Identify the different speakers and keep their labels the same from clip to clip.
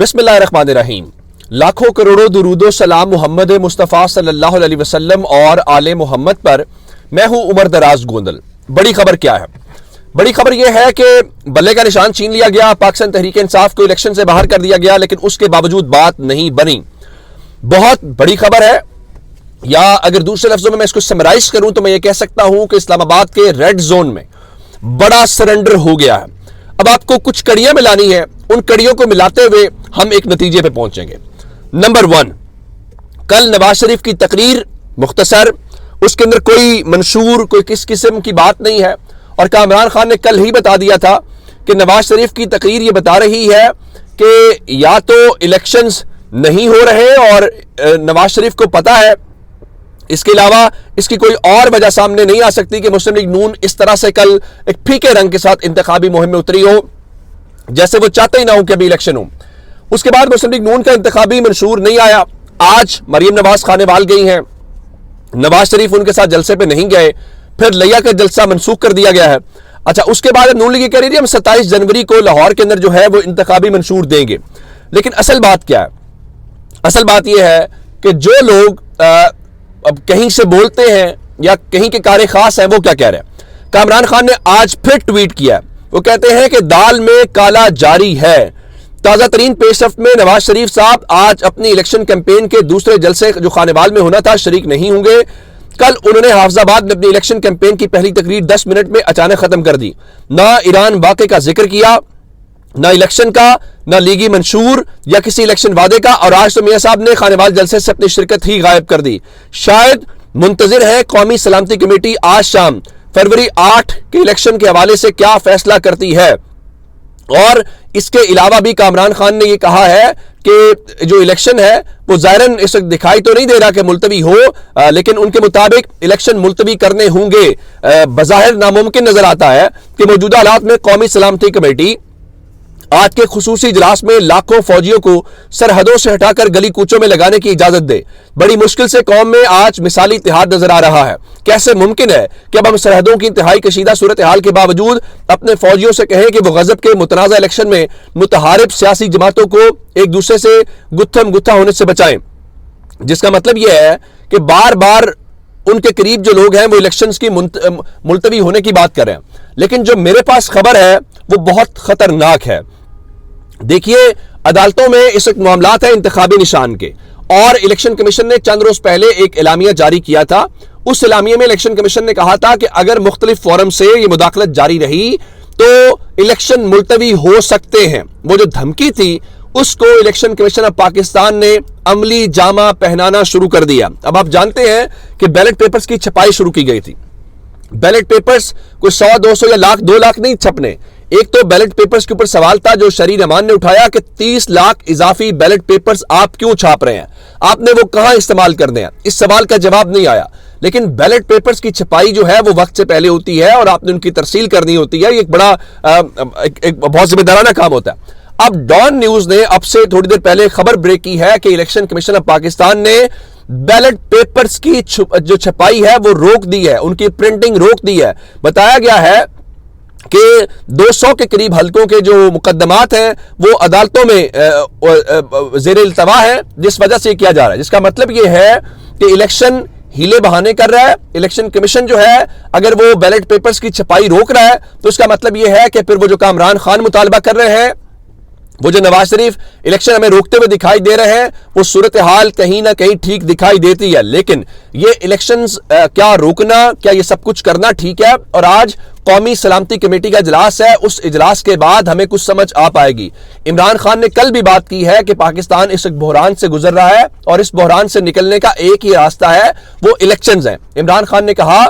Speaker 1: बिस्मिल्लाहिर्रहमानिर्रहीम। लाखों करोड़ों दुरूदो सलाम मोहम्मद मुस्तफ़ा सल्लल्लाहु अलैहि वसल्लम और आले मोहम्मद पर। मैं हूं उमर दराज गोंदल। बड़ी खबर क्या है? बड़ी खबर यह है कि बल्ले का निशान छीन लिया गया, पाकिस्तान तहरीक इंसाफ को इलेक्शन से बाहर कर दिया गया, लेकिन उसके बावजूद बात नहीं बनी। बहुत बड़ी खबर है, या अगर दूसरे लफ्जों में मैं इसको समराइज करूं तो मैं ये कह सकता हूं कि इस्लामाबाद के रेड जोन में बड़ा सरेंडर हो गया है। अब आपको कुछ कड़ियां मिलानी है, उन कड़ियों को मिलाते हुए हम एक नतीजे पे पहुंचेंगे। नंबर 1, कल नवाज शरीफ की तकरीर मुख्तसर, उसके अंदर कोई मंशूर, कोई किस किस्म की बात नहीं है। और कामरान खान ने कल ही बता दिया था कि नवाज शरीफ की तकरीर ये बता रही है कि या तो इलेक्शंस नहीं हो रहे और नवाज शरीफ को पता है, इसके अलावा इसकी कोई और वजह सामने नहीं आ सकती कि मुस्लिम लीग नून इस तरह से कल एक फीके रंग के साथ इंतखाबी मुहिम में उतरी हो, जैसे वो चाहते ही ना हो कि अभी इलेक्शन हो। उसके बाद मुस्लिम लीग नून का इंतखाबी मंशूर नहीं आया। आज मरियम नवाज खानेवाल गई हैं, नवाज शरीफ उनके साथ जलसे पे नहीं गए, फिर लिया का जलसा मनसूख कर दिया गया है। अच्छा, उसके बाद नून लीग कह रही थी हम 27 जनवरी को लाहौर के अंदर जो है वो इंतखाबी मंशूर देंगे। लेकिन असल बात क्या है? असल बात यह है कि जो लोग अब कहीं से बोलते हैं या कहीं के कार्य खास हैं, वो क्या कह रहे हैं? कामरान खान ने आज फिर ट्वीट किया। वो कहते हैं कि दाल में काला जारी है। ताजा तरीन पेशरफ्त में नवाज शरीफ साहब आज अपनी इलेक्शन कैंपेन के दूसरे जलसे जो खानेवाल में होना था शरीक नहीं होंगे। कल उन्होंने हाफिजाबाद में अपनी इलेक्शन कैंपेन की पहली तकरीर 10 मिनट में अचानक खत्म कर दी। ना ईरान वाक़े का जिक्र किया, ना इलेक्शन का, ना लीगी मंशूर या किसी इलेक्शन वादे का। और आज तो मियां साहब ने खानेवाल जलसे से अपनी शिरकत ही गायब कर दी। शायद मुंतजिर है कौमी सलामती कमेटी आज शाम फरवरी 8 के इलेक्शन के हवाले से क्या फैसला करती है। और इसके अलावा भी कामरान खान ने यह कहा है कि जो इलेक्शन है वो ज़ाहिरन इस वक्त दिखाई तो नहीं दे रहा कि मुलतवी हो, लेकिन उनके मुताबिक इलेक्शन मुलतवी करने होंगे। बज़ाहिर नामुमकिन नजर आता है कि मौजूदा हालात में कौमी सलामती कमेटी आज के खुसूसी इजलास में लाखों फौजियों को सरहदों से हटाकर गली कूचों में लगाने की इजाजत दे। बड़ी मुश्किल से कौम में आज मिसाली इत्तेहाद नजर आ रहा है। कैसे मुमकिन है कि अब हम सरहदों की इंतहाई कशीदा सूरत हाल के बावजूद अपने फौजियों से कहें कि वो गजब के मुतनाज़ा इलेक्शन में मुतहारिब सियासी जमातों को एक दूसरे से गुत्थम गुत्था होने से बचाएं। जिसका मतलब यह है कि बार बार उनके करीब जो लोग हैं वो इलेक्शंस की मुलतवी होने की बात कर रहे हैं। लेकिन जो मेरे पास खबर है वो बहुत खतरनाक है। देखिए, अदालतों में इस वक्त मामलात है इंतखाबी निशान के, और इलेक्शन कमीशन ने चंद रोज पहले एक एलामिया जारी किया था। उस एलामिया में इलेक्शन कमीशन ने कहा था कि अगर मुख्तलिफ फोरम से ये मुदाखलत जारी रही तो इलेक्शन मुलतवी हो सकते हैं। वो जो धमकी थी उसको इलेक्शन कमीशन ऑफ पाकिस्तान ने अमली जामा पहनाना शुरू कर दिया। अब आप जानते हैं कि बैलेट पेपर्स की छपाई शुरू की गई थी। बैलेट पेपर्स कोई 100, 200 या लाख, 2 लाख नहीं छपने। एक तो बैलेट पेपर्स के ऊपर सवाल था जो शरीर रहमान ने उठाया कि 30 लाख इजाफी बैलेट पेपर्स आप क्यों छाप रहे हैं, आपने वो कहां इस्तेमाल करने हैं। इस सवाल का जवाब नहीं आया। लेकिन बैलेट पेपर्स की छपाई जो है वो वक्त से पहले होती है और आपने उनकी तरसील करनी होती है। एक बड़ा एक बहुत जिम्मेदाराना काम होता है। अब डॉन न्यूज ने अब से थोड़ी देर पहले खबर ब्रेक की है कि इलेक्शन कमीशन ऑफ पाकिस्तान ने बैलेट पेपर्स की जो छपाई है वो रोक दी है, उनकी प्रिंटिंग रोक दी है। बताया गया है कि 200 के करीब हलकों के जो मुकदमात हैं वो अदालतों में ज़ेर इल्तवा है, जिस वजह से किया जा रहा है। जिसका मतलब ये है कि इलेक्शन हीले बहाने कर रहा है। इलेक्शन कमीशन जो है अगर वो बैलेट पेपर्स की छपाई रोक रहा है तो इसका मतलब ये है कि फिर वो जो कामरान खान मुतालबा कर रहे हैं, वो जो नवाज शरीफ इलेक्शन हमें रोकते हुए दिखाई दे रहे हैं, वो सूरत हाल कहीं ना कहीं ठीक दिखाई देती है। लेकिन ये इलेक्शंस क्या रोकना, क्या ये सब कुछ करना ठीक है? और आज कौमी सलामती कमेटी का इजलास है, उस इजलास के बाद हमें कुछ समझ आ पाएगी। इमरान खान ने कल भी बात की है कि पाकिस्तान इस बहरान से गुजर रहा है और इस बहरान से निकलने का एक ही रास्ता है, वो इलेक्शंस हैं। इमरान खान ने कहा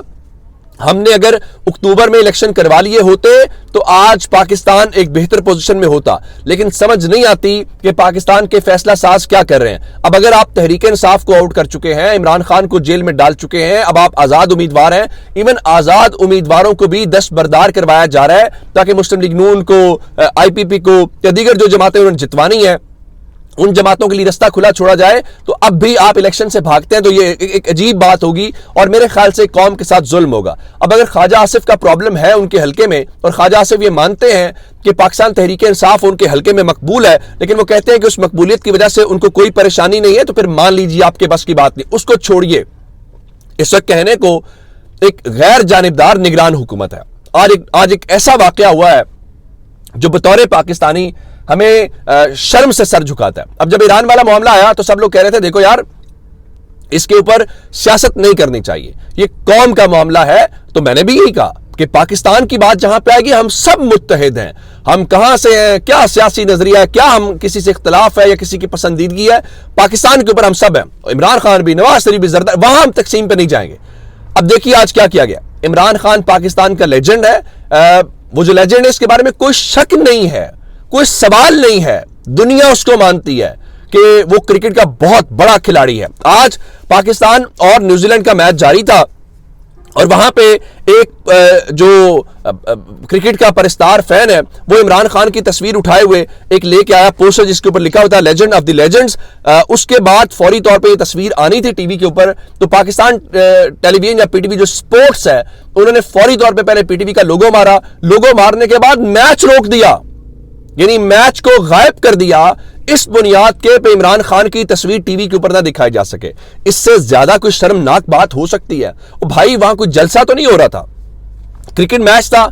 Speaker 1: हमने अगर अक्टूबर में इलेक्शन करवा लिए होते तो आज पाकिस्तान एक बेहतर पोजीशन में होता। लेकिन समझ नहीं आती कि पाकिस्तान के फैसला साज क्या कर रहे हैं। अब अगर आप तहरीक इंसाफ को आउट कर चुके हैं, इमरान खान को जेल में डाल चुके हैं, अब आप आजाद उम्मीदवार हैं, इवन आजाद उम्मीदवारों को भी दस्तबरदार करवाया जा रहा है ताकि मुस्लिम लीग नून को, IPP को या दीगर जो जमातें उन्होंने जितवानी है उन जमातों के लिए रास्ता खुला छोड़ा जाए तो अब भी आप इलेक्शन से भागते हैं, तो ये एक अजीब बात होगी और मेरे ख्याल से कौम के साथ जुल्म होगा। अब अगर ख्वाजा आसिफ का प्रॉब्लम है उनके हलके में और ख्वाजा आसिफ ये मानते हैं कि पाकिस्तान तहरीक इंसाफ उनके हलके में मकबूल है, लेकिन वो कहते हैं कि उस मकबूलियत की वजह से उनको कोई परेशानी नहीं है, तो फिर मान लीजिए आपके बस की बात नहीं, उसको छोड़िए। इस वक्त कहने को एक गैर जानिबदार निगरान हुकूमत है। आज एक ऐसा वाकया हुआ है जो बतौर पाकिस्तानी हमें शर्म से सर झुकाता है। अब जब ईरान वाला मामला आया तो सब लोग कह रहे थे देखो यार इसके ऊपर सियासत नहीं करनी चाहिए, ये कौम का मामला है। तो मैंने भी यही कहा कि पाकिस्तान की बात जहां पे आएगी हम सब मुत्तहिद हैं, हम कहां से हैं, क्या सियासी नजरिया है, क्या हम किसी से इख्तलाफ है या किसी की पसंदीदगी है, पाकिस्तान के ऊपर हम सब हैं। इमरान खान भी, नवाज शरीफ भी, जरदारी, वहां हम तकसीम पे नहीं जाएंगे। अब देखिए आज क्या किया गया। इमरान खान पाकिस्तान का लेजेंड है, वो जो लेजेंड है इसके बारे में कोई शक नहीं है, कोई सवाल नहीं है, दुनिया उसको मानती है कि वो क्रिकेट का बहुत बड़ा खिलाड़ी है। आज पाकिस्तान और न्यूजीलैंड का मैच जारी था और वहां पे एक जो क्रिकेट का परस्तार फैन है वो इमरान खान की तस्वीर उठाए हुए एक लेके आया पोस्टर जिसके ऊपर लिखा होता है लेजेंड ऑफ द लेजेंड्स। उसके बाद फौरी तौर पे ये तस्वीर आनी थी टीवी के ऊपर, तो पाकिस्तान टेलीविजन या पीटीवी जो स्पोर्ट्स है उन्होंने फौरी तौर पे पहले पीटीवी का लोगो मारा, लोगो मारने के बाद मैच रोक दिया, यानी मैच को गायब कर दिया इस बुनियाद के पे इमरान खान की तस्वीर टीवी के ऊपर ना दिखाई जा सके। इससे ज्यादा कोई शर्मनाक बात हो सकती है? भाई वहां कोई जलसा तो नहीं हो रहा था, क्रिकेट मैच था।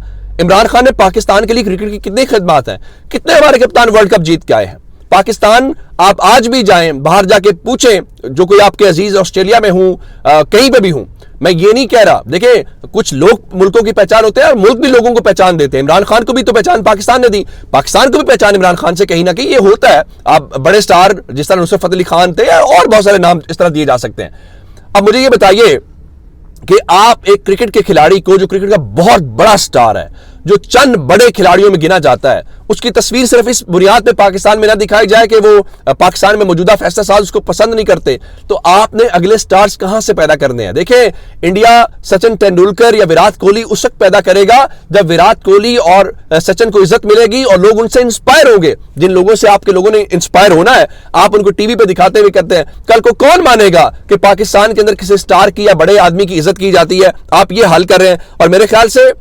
Speaker 1: इमरान खान ने पाकिस्तान के लिए क्रिकेट की कितनी खिदमत है, कितने हमारे कप्तान वर्ल्ड कप जीत के आए हैं। पाकिस्तान आप आज भी जाएं, बाहर जाके पूछें, जो कोई आपके अजीज ऑस्ट्रेलिया में हूं, कहीं पे भी हूं, मैं ये नहीं कह रहा, देखिए कुछ लोग मुल्कों की पहचान होते हैं और मुल्क भी लोगों को पहचान देते हैं। इमरान खान को भी तो पहचान पाकिस्तान ने दी, पाकिस्तान को भी पहचान इमरान खान से कहीं ना कहीं ये होता है। आप बड़े स्टार जिस तरह नुसरत फतेह अली खान थे और बहुत सारे नाम इस तरह दिए जा सकते हैं। अब मुझे ये बताइए कि आप एक क्रिकेट के खिलाड़ी को, जो क्रिकेट का बहुत बड़ा स्टार है, जो चंद बड़े खिलाड़ियों में गिना जाता है, उसकी तस्वीर सिर्फ इस बुनियाद पे पाकिस्तान में ना दिखाई जाए कि वो पाकिस्तान में मौजूदा फैसला साज उसको पसंद नहीं करते, तो आपने अगले स्टार्स कहां से पैदा करने हैं? देखिए इंडिया सचिन तेंदुलकर या विराट कोहली उस वक्त पैदा करेगा जब विराट कोहली और सचिन को इज्जत मिलेगी और लोग उनसे इंस्पायर होंगे। जिन लोगों से आपके लोगों ने इंस्पायर होना है, आप उनको टीवी पे दिखाते हुए करते हैं, कल को कौन मानेगा कि पाकिस्तान के अंदर किसी स्टार की या बड़े आदमी की इज्जत की जाती है? आप ये हल कर रहे हैं। और मेरे ख्याल से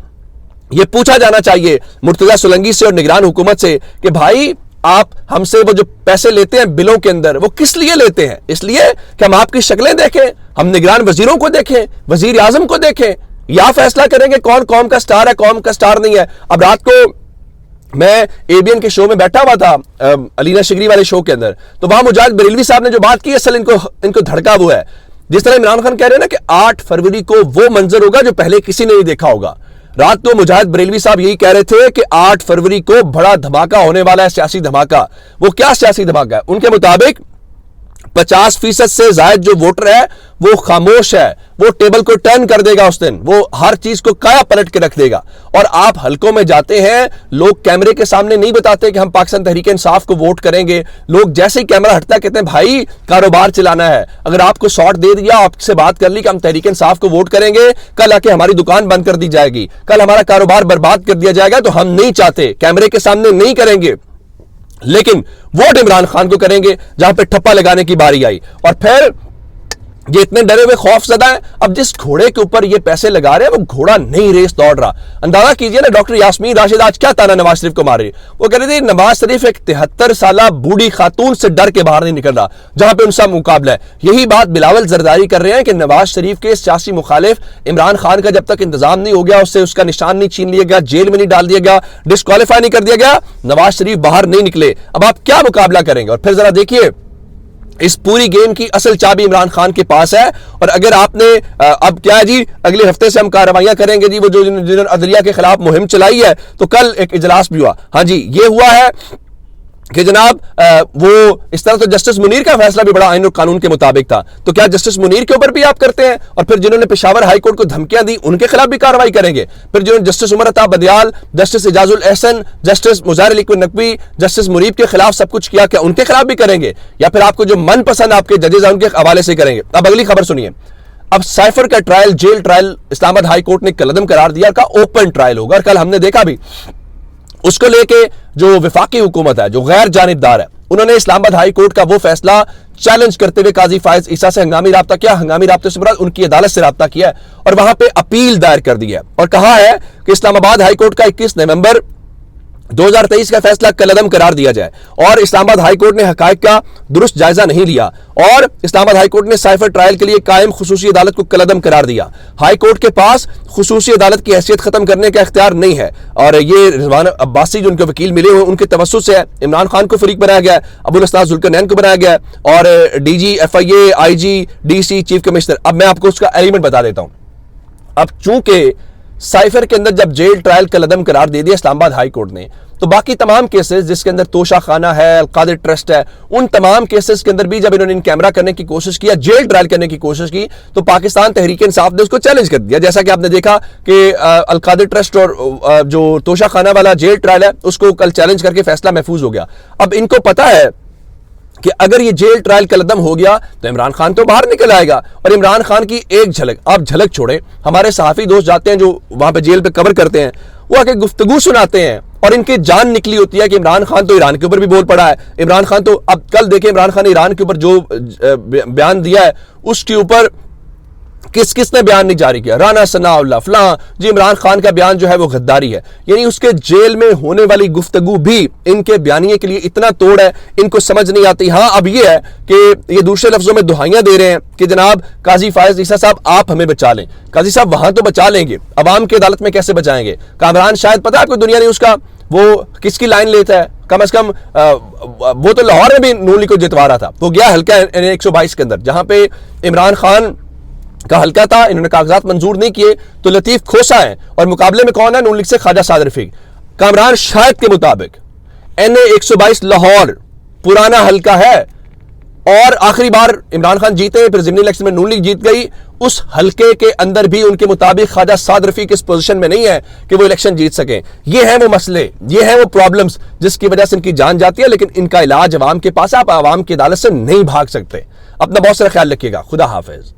Speaker 1: ये पूछा जाना चाहिए मुर्तजा सोलंकी से और निगरान हुकूमत से कि भाई आप हमसे वो जो पैसे लेते हैं बिलों के अंदर, वो किस लिए लेते हैं? इसलिए कि हम आपकी शक्लें देखें, हम निगरान वजीरों को देखें, वजीर आजम को देखें, या फैसला करेंगे कौन कौम का स्टार है, कौम का स्टार नहीं है। अब रात को मैं एबीएन के शो में बैठा हुआ था, अलीना शिगरी वाले शो के अंदर, तो वहां मुजाहिद बरेलवी साहब ने जो बात की असल इनको धड़का वो है, जिस तरह इमरान खान कह रहे हैं ना कि 8 फरवरी को वो मंजर होगा जो पहले किसी ने नहीं देखा होगा। रात को मुजाहिद बरेलवी साहब यही कह रहे थे कि 8 फरवरी को बड़ा धमाका होने वाला है, सियासी धमाका। वो क्या सियासी धमाका है? उनके मुताबिक 50% से ज्यादा जो वोटर है वो खामोश है, वो टेबल को टर्न कर देगा उस दिन, वो हर चीज को काया पलट के रख देगा। और आप हलकों में जाते हैं, लोग कैमरे के सामने नहीं बताते कि हम पाकिस्तान तहरीक इंसाफ को वोट करेंगे। लोग जैसे ही कैमरा हटता है कहते हैं भाई कारोबार चलाना है। अगर आपको शॉट दे दिया, आपसे बात कर ली कि हम तहरीक इंसाफ को वोट करेंगे, कल आके हमारी दुकान बंद कर दी जाएगी, कल हमारा कारोबार बर्बाद कर दिया जाएगा, तो हम नहीं चाहते, कैमरे के सामने नहीं करेंगे, लेकिन वोट इमरान खान को करेंगे। जहां पे ठप्पा लगाने की बारी आई और फिर ये इतने डरे हुए खौफजदा है। अब जिस घोड़े के ऊपर ये पैसे लगा रहे हैं वो घोड़ा नहीं रेस दौड़ रहा। अंदाजा कीजिए ना, डॉक्टर यास्मीन राशिद आज क्या ताना नवाज शरीफ को मार रही। वो कह रही थी नवाज शरीफ एक 73 साला बूढ़ी खातून से डर के बाहर नहीं निकल रहा जहां पे उनसा मुकाबला है। यही बात बिलावल जरदारी कर रहे हैं कि नवाज शरीफ के सियासी मुखालिफ इमरान खान का जब तक इंतजाम नहीं हो गया, उससे उसका निशान नहीं छीन लिया गया, जेल में नहीं डाल दिया गया, डिस्क्वालीफाई नहीं कर दिया गया, नवाज शरीफ बाहर नहीं निकले। अब आप क्या मुकाबला करेंगे? और फिर जरा देखिए, इस पूरी गेम की असल चाबी इमरान खान के पास है। और अगर आपने अब क्या है जी, अगले हफ्ते से हम कार्रवाइयां करेंगे जी, वो जो जिन्होंने अदलिया के खिलाफ मुहिम चलाई है, तो कल एक इजलास भी हुआ। हाँ जी, ये हुआ है कि जनाब वो इस तरह तो जस्टिस मुनीर का फैसला भी बड़ा आईन और कानून के मुताबिक था, तो क्या जस्टिस मुनीर के ऊपर भी आप करते हैं? और फिर जिन्होंने पेशावर हाई कोर्ट को धमकियां दी उनके खिलाफ भी कार्रवाई करेंगे? फिर जिन्होंने justice Umar Ata Bandial, justice Ijazul Ahsan, justice Mazahar Ali Naqvi, justice Munib के खिलाफ सब कुछ किया, क्या उनके खिलाफ भी करेंगे? या फिर आपको जो मनपसंद आपके जजेज हैं उनके हवाले से करेंगे? अब अगली खबर सुनिए। अब साइफर का trial, jail trial Islamabad high court ने कलदम करार दिया का ओपन ट्रायल होगा। और कल हमने देखा भी उसको लेके जो विफाकी हुकूमत है, जो गैर जानिबदार है, उन्होंने इस्लामाबाद हाई कोर्ट का वो फैसला चैलेंज करते हुए काजी फायज ईसा से हंगामी राब्ता किया। हंगामी राब्ते से मुराद उनकी अदालत से राब्ता किया और वहां पे अपील दायर कर दी है और कहा है कि इस्लामाबाद हाई कोर्ट का 21 नवंबर 2023 का फैसला कलअदम करार दिया जाए और इस्लामाबाद हाई कोर्ट ने हकायक का दुरुस्त जायजा नहीं लिया और इस्लामाबाद हाई कोर्ट ने साइफर ट्रायल के लिए कायम खुसूसी अदालत को कलअदम करार दिया। हाई कोर्ट के पास खुसूसी अदालत की हैसियत खत्म करने का इख्तियार नहीं है और ये रिजवान अब्बासी जो उनके वकील मिले हुए उनके तवस्सुस से है। इमरान खान को फरीक बनाया गया है, अबुल अस्ताद जुल्करनैन को बनाया गया है और DG, FIA, IG, DC, chief commissioner. अब मैं आपको उसका एलिमेंट बता देता हूं। अब चूंकि साइफर के अंदर जब जेल ट्रायल कलअदम करार दे दिया इस्लामाबाद हाई कोर्ट ने, तो बाकी तमाम केसेस जिसके अंदर तोशा खाना है, अल-कादिर ट्रस्ट है, उन तमाम केसेस के अंदर भी जब इन्होंने इन कैमरा करने की कोशिश किया, जेल ट्रायल करने की कोशिश की, तो पाकिस्तान तहरीक इंसाफ ने उसको चैलेंज कर दिया। जैसा कि आपने देखा कि अल-कादिर ट्रस्ट और जो तोशा खाना वाला जेल ट्रायल है उसको कल चैलेंज करके फैसला महफूज हो गया। अब इनको पता है कि अगर ये जेल ट्रायल कलअदम हो गया तो इमरान खान तो बाहर निकल आएगा और इमरान खान की एक झलक, आप झलक छोड़े, हमारे सहाफी दोस्त जाते हैं जो वहां पे जेल पे कवर करते हैं, वो आके गुफ्तगू सुनाते हैं और इनकी जान निकली होती है कि इमरान खान तो ईरान के ऊपर भी बोल पड़ा है। इमरान खान तो, अब कल देखें इमरान खान ने ईरान के ऊपर जो बयान दिया है उसके ऊपर किसने बयान नहीं जारी किया, राना सनाउल्लाह फलां जी। इमरान खान का बयान जो है वो गद्दारी है, यानी उसके जेल में होने वाली गुफ्तगू भी इनके बयानिए के लिए इतना तोड़ है, इनको समझ नहीं आती। हाँ, अब ये है कि ये दूसरे लफ्जों में दुहाइयां दे रहे हैं कि जनाब काजी फायज ईसा साहब आप हमें बचा लें। काजी साहब वहां तो बचा लेंगे, अवाम की अदालत में कैसे बचाएंगे? कामरान शायद पता है आपको दुनिया नहीं उसका वो किसकी लाइन लेता है, कम से कम वो तो लाहौर में भी नून लीग को जितवा रहा था, वो गया हल्का 122 के अंदर जहां पे इमरान खान का हल्का था, इन्होंने कागजात मंजूर नहीं किए तो लतीफ खोसा है और मुकाबले में कौन है? नून लीग से ख्वाजा साद रफीक। कामरान शाहिद के मुताबिक NA 122 लाहौर पुराना हल्का है और आखिरी बार इमरान खान जीते, फिर ज़िमनी इलेक्शन में नून लीग जीत गई। उस हल्के के अंदर भी उनके मुताबिक ख्वाजा साद रफीक इस पोजीशन में नहीं है कि वो इलेक्शन जीत सके। ये हैं वो मसले, ये हैं वो प्रॉब्लम्स जिसकी वजह से इनकी जान जाती है, लेकिन इनका इलाज अवाम के पास है। आप अवाम की अदालत से नहीं भाग सकते। अपना बहुत सारा ख्याल रखिएगा। खुदा हाफिज।